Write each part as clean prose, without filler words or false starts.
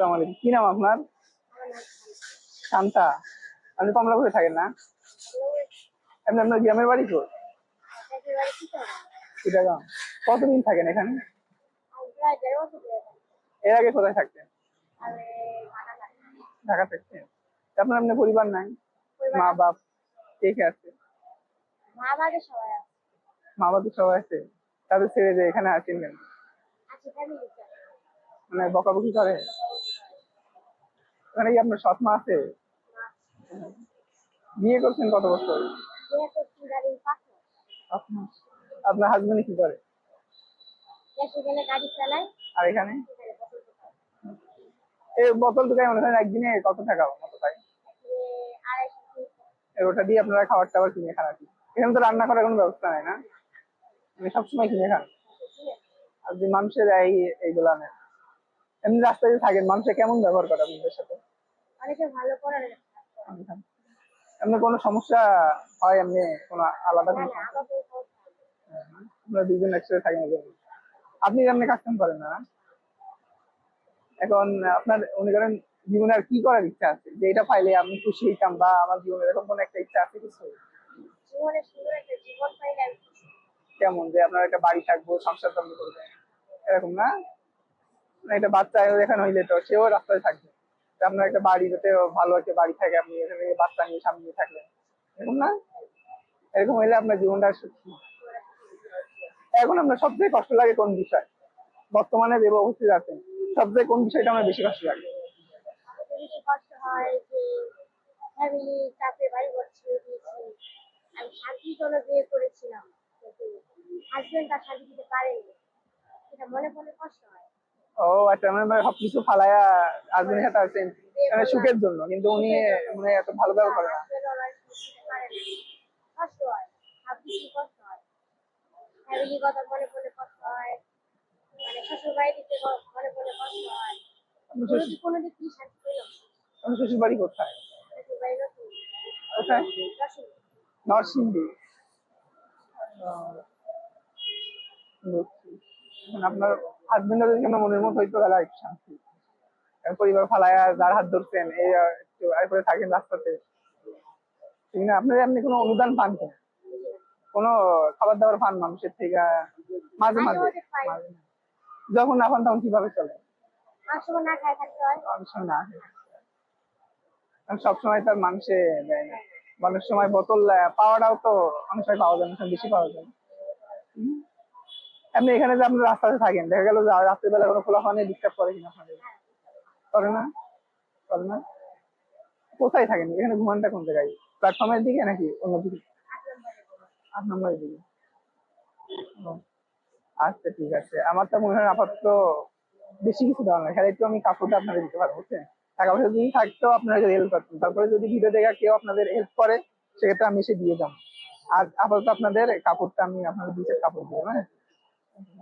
আসসালামু আলাইকুম। কি নাম আপনার? শান্তা। আপনি কমলাপুরে থাকেন না? আপনি আপনার গ্রামের বাড়ি কই? চিটাগাং। কতদিন থাকেন এখানে? এর আগে কোথায় থাকতেন? ঢাকা থাকতেন। আপনার আপনার পরিবার নাই? মা বাপ কে কে আছে? মা বাবা তো সবাই আছে, তাদের ছেড়ে যে এখানে আসেন কেন? মানে বকাবকি করে? ওখানে কি আপনার সৎ মা আছে? বিয়ে করছেন কত বছর? আপনার আপনার হাজবেন্ড কি করে? আর এখানে এই বোতল তো মনে হয় একদিনে কত টাকা মতো পাই? ওটা দিয়ে আপনারা খাবার টাবার কিনে খান আর কি। এখানে তো রান্না করার কোনো ব্যবস্থা নাই না, মানে সবসময় কিনে খান? আর যে মানুষের এইগুলা নেন, এমনি রাস্তায় যে থাকেন মানুষে কেমন ব্যবহার করে আপনাদের সাথে? এমনি কোনো সমস্যা হয়? এমনি কোনো আলাদা কোনো আমরা দুজন একসাথে থাকি না? আপনি এমনি কাজ কাম করেন না? এখন আপনার মনে করেন জীবনে আর কি করার ইচ্ছা আছে, যে এটা পাইলে আমি খুশি হইতাম, বা আমার জীবনে এরকম কোনো একটা ইচ্ছা আছে কিছু? কেমন যে আপনার একটা বাড়ি থাকবো, সংসার চালু করবেন, এরকম না? একটা বাচ্চা এখানে হইলে তো সেও রাস্তায় থাকবে, আপনার একটা বাড়ি, যাতে ভালো একটা বাড়ি থাকে, আপনি এখানে বাচ্চা নিয়ে সামনে নিয়ে থাকলেন, এরকম না? এরকম হইলে আপনার জীবনটা সুখী। এখন আপনার সবচেয়ে কষ্ট লাগে কোন বিষয়, বর্তমানে যে অবস্থিত আছেন, সবচেয়ে কোন বিষয়টা আমার বেশি কষ্ট লাগে? ও আচ্ছা, মানে সবকিছু ফালায়া হাজবেন্ডের সাথে আছেন মানে সুখের জন্য, কিন্তু উনি মানে এত ভালো ব্যবহার করে না। আপনার শ্বশুর বাড়ি কোথায়? কোথায়? নরসিংদী। মানে আপনার হাজবেন্ডের যদি আপনার মনের মতো হইতো তাহলে একটু শান্তি। পরিবার ফালায়া যার হাত ধরছেন, এই একটু এরপরে থাকেন রাস্তাতে, ঠিক না? আপনার এমনি কোনো অনুদান পান কিনা? কোনো খাবার দাবার পান মানুষের থেকে? মাঝে মাঝে মাঝে। যখন না পান তখন কিভাবে চলে? অনেক সময় না খেয়ে। কারণ সবসময় তার মানুষে দেয় না, অনেক সময় বোতল পাওয়াটাও তো অনেক সময় পাওয়া যায় না, বেশি পাওয়া যায়। আপনি এখানে যে আপনার রাস্তাতে থাকেন, দেখা গেল যে রাত্রিবেলা কোনো খোলাফানি ডিস্টার্ব করে কিনা আপনাদের? করে না? করে না? কোথায় থাকেন এখানে? ঘুমানটা কোন জায়গায়? প্ল্যাটফর্মের দিকে নাকি অন্য দিকে? 8 নম্বরের দিকে। ও, আচ্ছা ঠিক আছে। আমার তো মনে হয় আপাতত বেশি কিছু দেওয়া নয়, খালি একটু আমি কাপড়টা আপনাদের দিতে পারবো, বুঝছেন? টাকা পয়সা যদি থাকতো আপনারা যদি হেল্প করতেন, তারপরে যদি ভিডিও দেখা কেউ আপনাদের হেল্প করে সেক্ষেত্রে আমি এসে দিয়ে যাবো। আর আপাতত আপনাদের কাপড়টা আমি আপনাদের 2 সেট কাপড় দিব। হ্যাঁ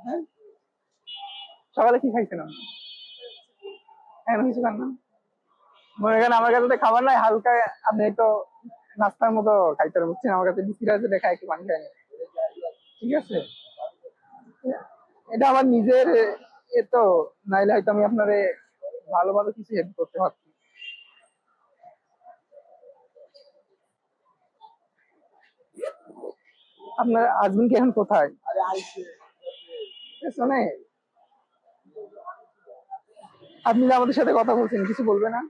হ্যাঁ। সকালে কি খাইছেন আপনি? এখন কিছু খান না? মনে করেন আমার কাছে তো খাবার নাই, হালকা আপনি তো নাস্তার মতো খাইতে পারেন, বুঝছেন? আমার কাছে বিস্কিট আছে, দেখা একটু পানি খাই, ঠিক আছে? এটা আমার নিজের তো, নাইলে হয়তো আমি আপনারে ভালো ভালো কিছু হেল্প করতে পারতাম। আপনার হাজবেন্ড কি এখন কোথায়? পেছনে? আপনি যে আমাদের সাথে কথা বলছেন, কিছু বলবে না?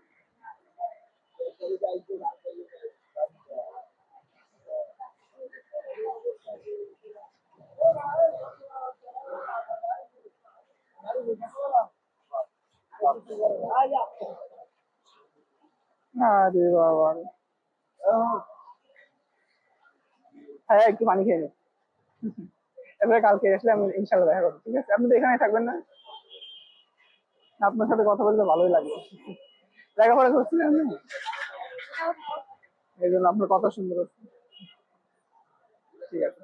আরে বাবা, হ্যাঁ একটু পানি খেয়ে নিন, এবারে কালকে আসলে আমি ইনশাল্লাহ দেখা করবো, ঠিক আছে? আপনি তো এখানে থাকবেন না? আপনার সাথে কথা বলতে ভালোই লাগলো। লেখাপড়া করছিলেন আপনি? এই জন্য আপনার কথা সুন্দর হচ্ছে। ঠিক আছে।